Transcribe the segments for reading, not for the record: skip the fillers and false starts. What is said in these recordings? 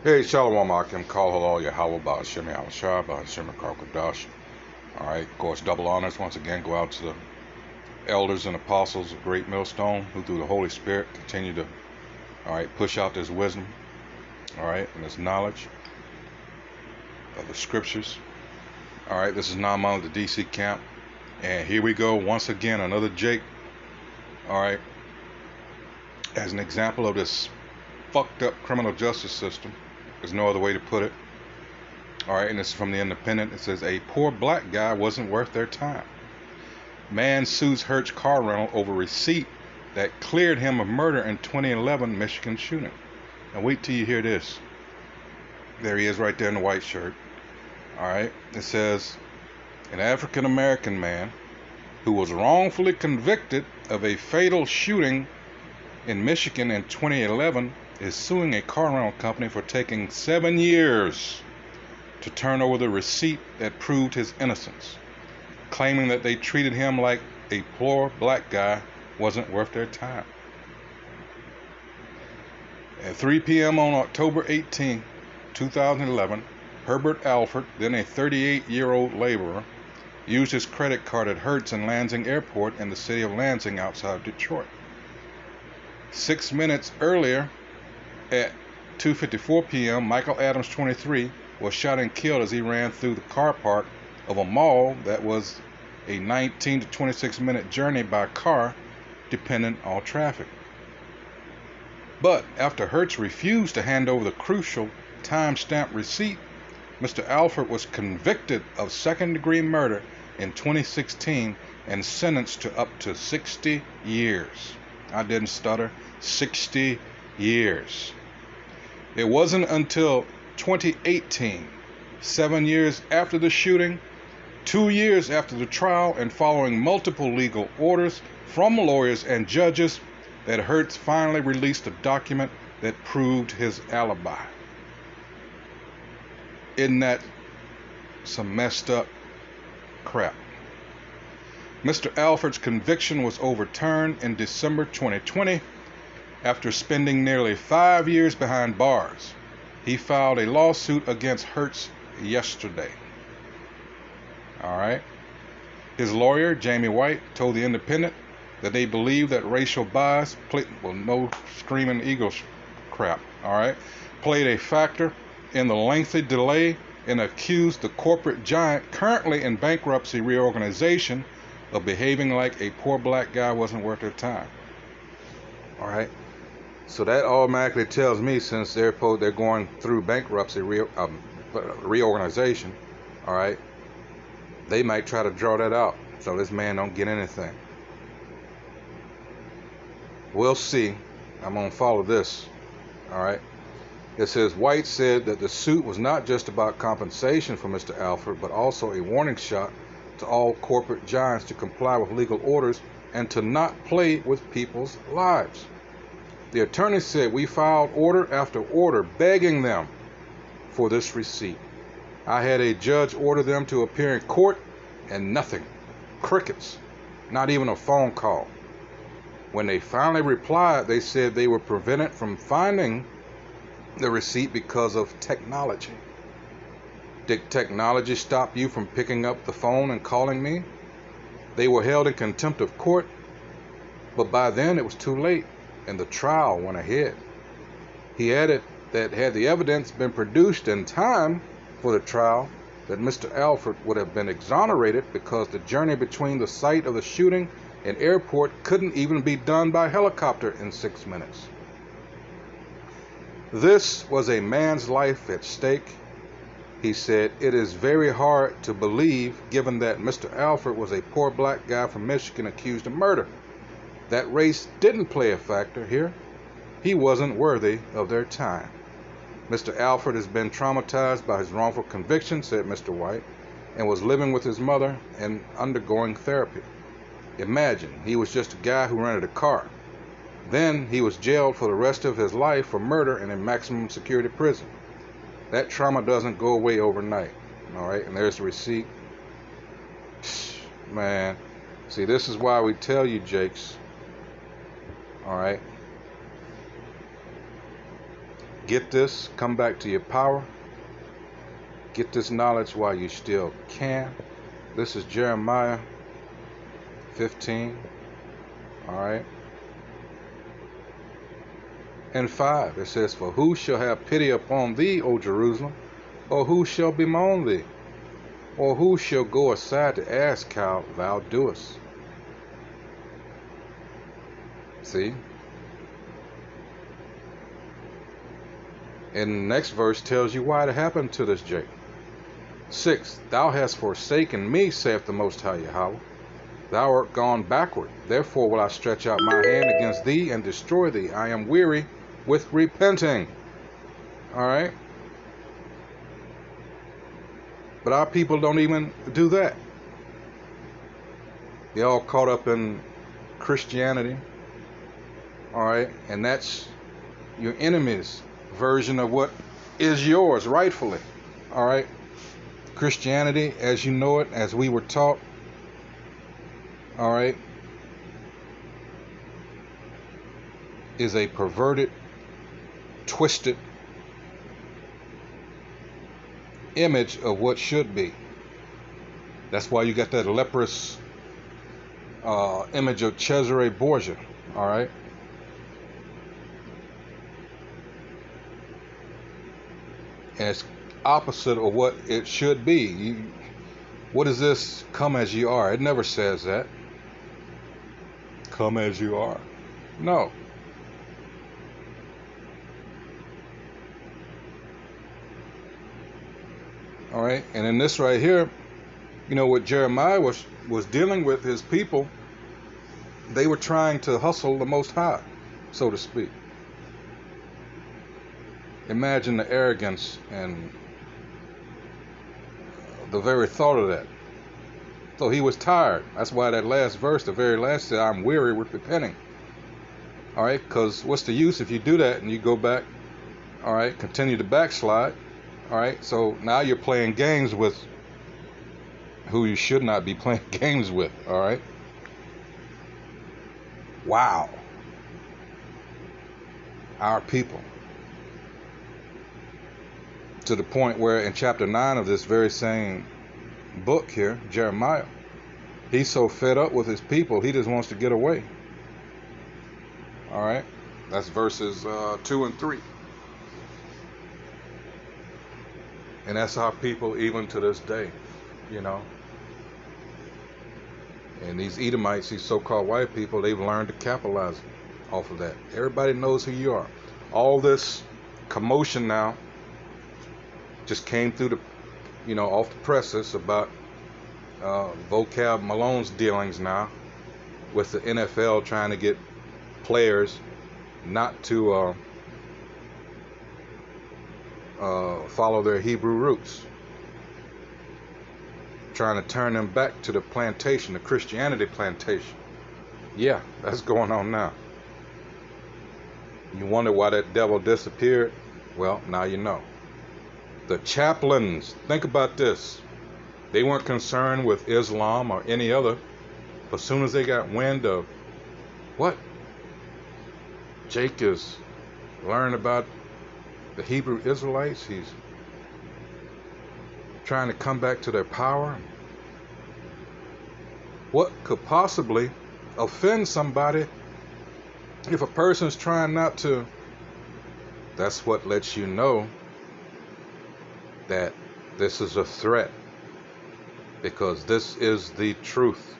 Hey, Shalom Akim, Kal Halal Yahweh Ba'ashem Yahushua Ba'ashem Karkadash. Alright, of course, double honors once again go out to the elders and apostles of Great Millstone who through the Holy Spirit continue to, push out this wisdom, and this knowledge of the scriptures. Alright, this is Naaman of the DC camp. And here we go, once again, another Jake, as an example of this fucked up criminal justice system. There's no other way to put it. And this is from the Independent. It says, a poor black guy wasn't worth their time. Man sues Hertz car rental over receipt that cleared him of murder in 2011 Michigan shooting. Now wait till you hear this. There he is right there in the white shirt. It says, an African-American man who was wrongfully convicted of a fatal shooting in Michigan in 2011 is suing a car rental company for taking 7 years to turn over the receipt that proved his innocence, claiming that they treated him like a poor black guy wasn't worth their time. At 3 p.m. on October 18, 2011, Herbert Alford, then a 38-year-old laborer, used his credit card at Hertz and Lansing Airport in the city of Lansing outside Detroit. 6 minutes earlier, at 2:54 p.m., Michael Adams, 23, was shot and killed as he ran through the car park of a mall that was a 19 to 26 minute journey by car, dependent on traffic. But after Hertz refused to hand over the crucial time-stamped receipt, Mr. Alford was convicted of second-degree murder in 2016 and sentenced to up to 60 years. I didn't stutter. 60 years. It wasn't until 2018, 7 years after the shooting, 2 years after the trial, and following multiple legal orders from lawyers and judges, that Hertz finally released a document that proved his alibi. Isn't that some messed up crap? Mr. Alford's conviction was overturned in December 2020 after spending nearly 5 years behind bars. He filed a lawsuit against Hertz yesterday. His lawyer, Jamie White, told The Independent that they believe that racial bias, no screaming eagle crap, played a factor in the lengthy delay, and accused the corporate giant currently in bankruptcy reorganization of behaving like a poor black guy wasn't worth their time. So that automatically tells me, since they're going through bankruptcy reorganization, they might try to draw that out so this man don't get anything. We'll see. I'm going to follow this. It says, White said that the suit was not just about compensation for Mr. Alford, but also a warning shot to all corporate giants to comply with legal orders and to not play with people's lives. The attorney said, we filed order after order begging them for this receipt. I had a judge order them to appear in court, and nothing. Crickets. Not even a phone call. When they finally replied, they said they were prevented from finding the receipt because of technology. Did technology stop you from picking up the phone and calling me? They were held in contempt of court, but by then it was too late, and the trial went ahead. He added that had the evidence been produced in time for the trial, that Mr. Alford would have been exonerated because the journey between the site of the shooting and airport couldn't even be done by helicopter in 6 minutes. This was a man's life at stake. He said, it is very hard to believe, given that Mr. Alford was a poor black guy from Michigan accused of murder, that race didn't play a factor here. He wasn't worthy of their time. Mr. Alford has been traumatized by his wrongful conviction, said Mr. White, and was living with his mother and undergoing therapy. Imagine, he was just a guy who rented a car. Then he was jailed for the rest of his life for murder in a maximum security prison. That trauma doesn't go away overnight. And there's the receipt. Man, see, this is why we tell you, Jakes. Get this, come back to your power. Get this knowledge while you still can. This is Jeremiah 15. All right. And 5, it says, "For who shall have pity upon thee, O Jerusalem? Or who shall bemoan thee? Or who shall go aside to ask how thou doest?" See? And the next verse tells you why it happened to this Jacob. 6, "Thou hast forsaken me, saith the Most High Yahweh. Thou art gone backward. Therefore will I stretch out my hand against thee and destroy thee. I am weary with repenting." All right? But our people don't even do that. They're all caught up in Christianity. All right? And that's your enemy's version of what is yours rightfully. All right? Christianity, as you know it, as we were taught, all right, is a perverted, twisted image of what should be. That's why you got that leprous image of Cesare Borgia, all right? And it's opposite of what it should be. What is this, come as you are? It never says that. Come as you are. No. All right, and in this right here, you know what Jeremiah was dealing with his people. They were trying to hustle the Most High, so to speak. Imagine the arrogance and the very thought of that. So he was tired. That's why that last verse, the very last, said, "I'm weary with repenting." All right, because what's the use if you do that and you go back, all right, continue to backslide, all right? So now you're playing games with who you should not be playing games with, all right? Wow. Our people. To the point where in chapter 9 of this very same book here, Jeremiah, he's so fed up with his people, he just wants to get away. All right? That's verses 2 and 3. And that's our people even to this day, you know. And these Edomites, these so-called white people, they've learned to capitalize off of that. Everybody knows who you are. All this commotion now just came through the, you know, off the presses about Vocab Malone's dealings now with the NFL trying to get players not to follow their Hebrew roots, trying to turn them back to the plantation, the Christianity plantation. Yeah, that's going on now. You wonder why that devil disappeared? Well, now you know. The chaplains, think about this. They weren't concerned with Islam or any other. But as soon as they got wind of what? Jake is learning about the Hebrew Israelites. He's trying to come back to their power. What could possibly offend somebody if a person's trying not to? That's what lets you know that this is a threat, because this is the truth,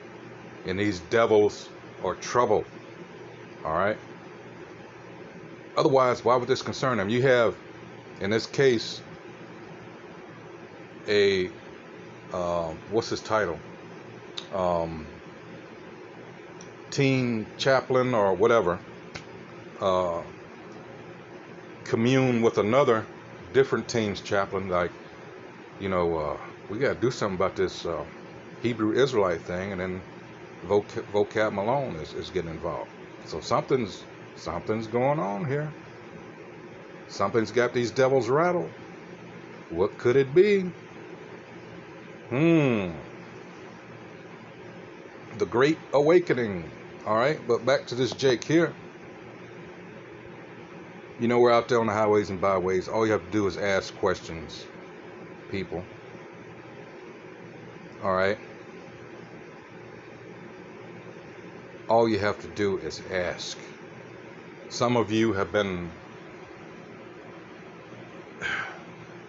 and these devils are trouble. All right? Otherwise, why would this concern them? You have, in this case, a what's his title? Teen chaplain or whatever, commune with another different team's chaplain, like, you know, we got to do something about this Hebrew Israelite thing, and then Vocab Malone is getting involved. So something's going on here. Something's got these devils rattled. What could it be? The Great Awakening. All right, but back to this Jake here. You know, we're out there on the highways and byways. All you have to do is ask questions, people. All right? All you have to do is ask. Some of you have been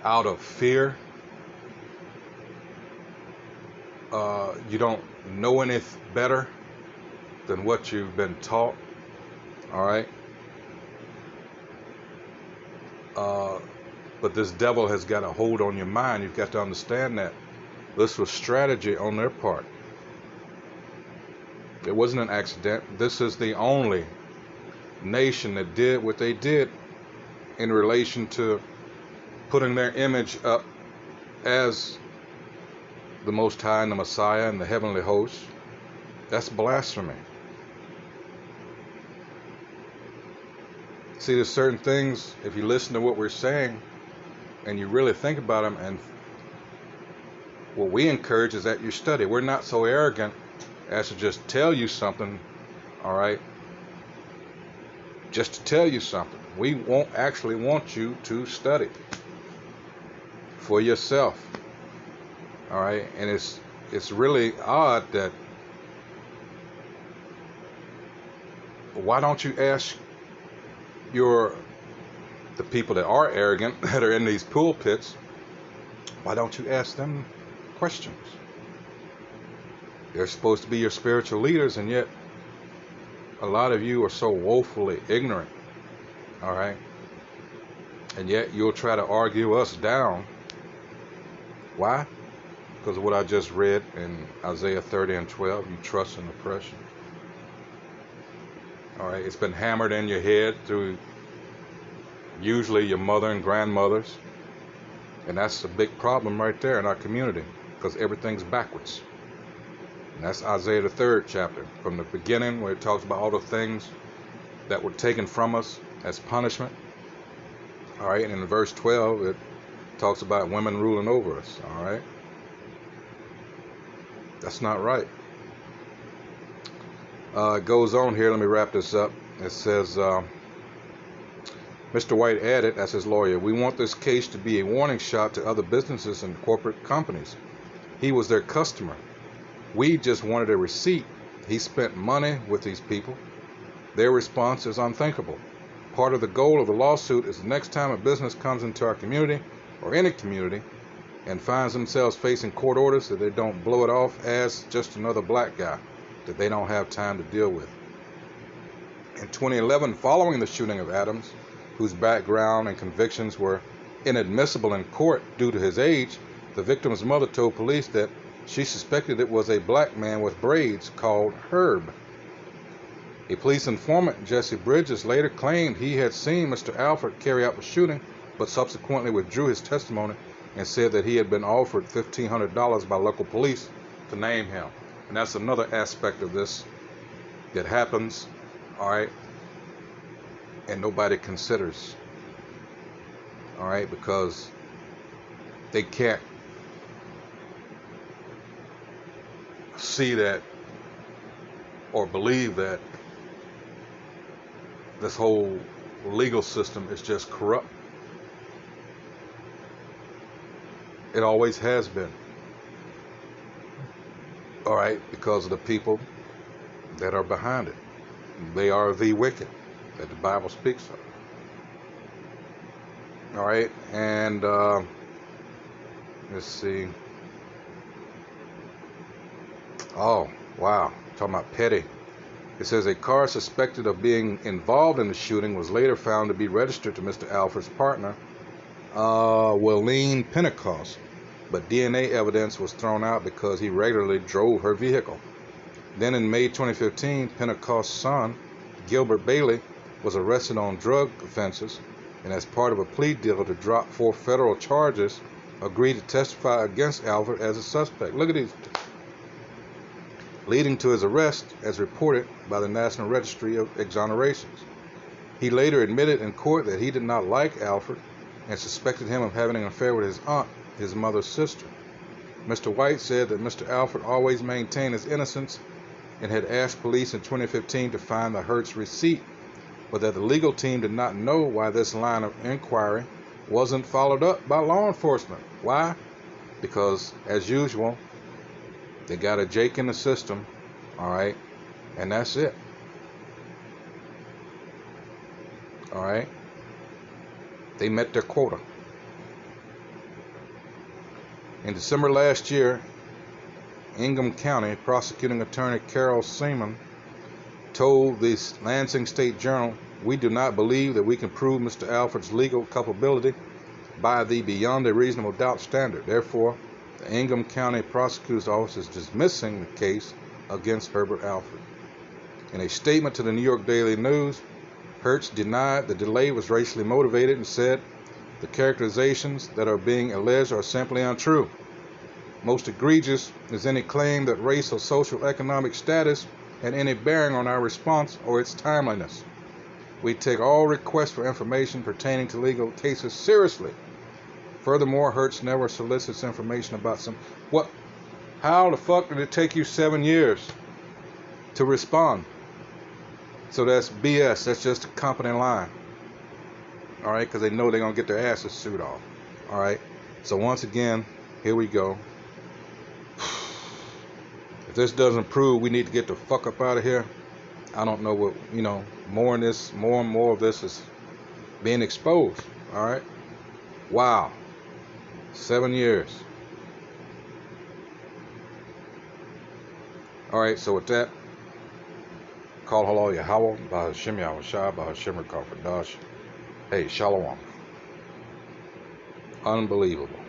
out of fear. You don't know any better than what you've been taught. All right? But this devil has got a hold on your mind. You've got to understand that this was strategy on their part. It wasn't an accident. This is the only nation that did what they did in relation to putting their image up as the Most High and the Messiah and the heavenly host. That's blasphemy. See, there's certain things, if you listen to what we're saying and you really think about them, and what we encourage is that you study. We're not so arrogant as to just tell you something, all right, just to tell you something. We won't actually want you to study for yourself, all right? And it's really odd that, why don't you ask the people that are arrogant, that are in these pulpits, why don't you ask them questions? They're supposed to be your spiritual leaders, and yet a lot of you are so woefully ignorant, all right? And yet you'll try to argue us down. Why? Because of what I just read in Isaiah 30 and 12, you trust in oppression. All right, it's been hammered in your head through usually your mother and grandmothers. And that's a big problem right there in our community, because everything's backwards. And that's Isaiah the 3rd chapter, from the beginning, where it talks about all the things that were taken from us as punishment. All right, and in verse 12, it talks about women ruling over us. All right, that's not right. It goes on here. Let me wrap this up. It says, Mr. White added, as his lawyer, "We want this case to be a warning shot to other businesses and corporate companies. He was their customer. We just wanted a receipt. He spent money with these people. Their response is unthinkable. Part of the goal of the lawsuit is the next time a business comes into our community, or any community, and finds themselves facing court orders, that they don't blow it off as just another black guy that they don't have time to deal with." In 2011, following the shooting of Adams, whose background and convictions were inadmissible in court due to his age, the victim's mother told police that she suspected it was a black man with braids called Herb. A police informant, Jesse Bridges, later claimed he had seen Mr. Alford carry out the shooting, but subsequently withdrew his testimony and said that he had been offered $1,500 by local police to name him. And that's another aspect of this that happens, all right, and nobody considers, all right, because they can't see that or believe that this whole legal system is just corrupt. It always has been, all right, because of the people that are behind it. They are the wicked that the Bible speaks of. All right, and let's see. Oh, wow, talking about petty. It says a car suspected of being involved in the shooting was later found to be registered to Mr. Alford's partner, Wileen Pentecost, but DNA evidence was thrown out because he regularly drove her vehicle. Then in May 2015, Pentecost's son, Gilbert Bailey, was arrested on drug offenses, and as part of a plea deal to drop 4 federal charges, agreed to testify against Alford as a suspect. Look at these. Leading to his arrest, as reported by the National Registry of Exonerations. He later admitted in court that he did not like Alford and suspected him of having an affair with his aunt, his mother's sister. Mr. White said that Mr. Alford always maintained his innocence and had asked police in 2015 to find the Hertz receipt but that the legal team did not know why this line of inquiry wasn't followed up by law enforcement. Why? Because, as usual, they got a Jake in the system, all right, and that's it. All right? They met their quota. In December last year, Ingham County Prosecuting Attorney Carol Seaman told the Lansing State Journal, "We do not believe that we can prove Mr. Alford's legal culpability by the beyond a reasonable doubt standard. Therefore, the Ingham County Prosecutor's Office is dismissing the case against Herbert Alford." In a statement to the New York Daily News, Hertz denied the delay was racially motivated and said, "The characterizations that are being alleged are simply untrue. Most egregious is any claim that race or social economic status had any bearing on our response or its timeliness. We take all requests for information pertaining to legal cases seriously. Furthermore, Hertz never solicits information about some..." What? How the fuck did it take you 7 years to respond? So that's BS. That's just a company line. All right, because they know they're going to get their asses sued off. All right, so once again, here we go. If this doesn't prove we need to get the fuck up out of here, I don't know what, more and more of this is being exposed. All right, wow, 7 years. All right, so with that, Kal Halal Yahweh, Bahashim Yahweh Shah, Bahashim Rakar Fadash. Hey, Shalom. Unbelievable.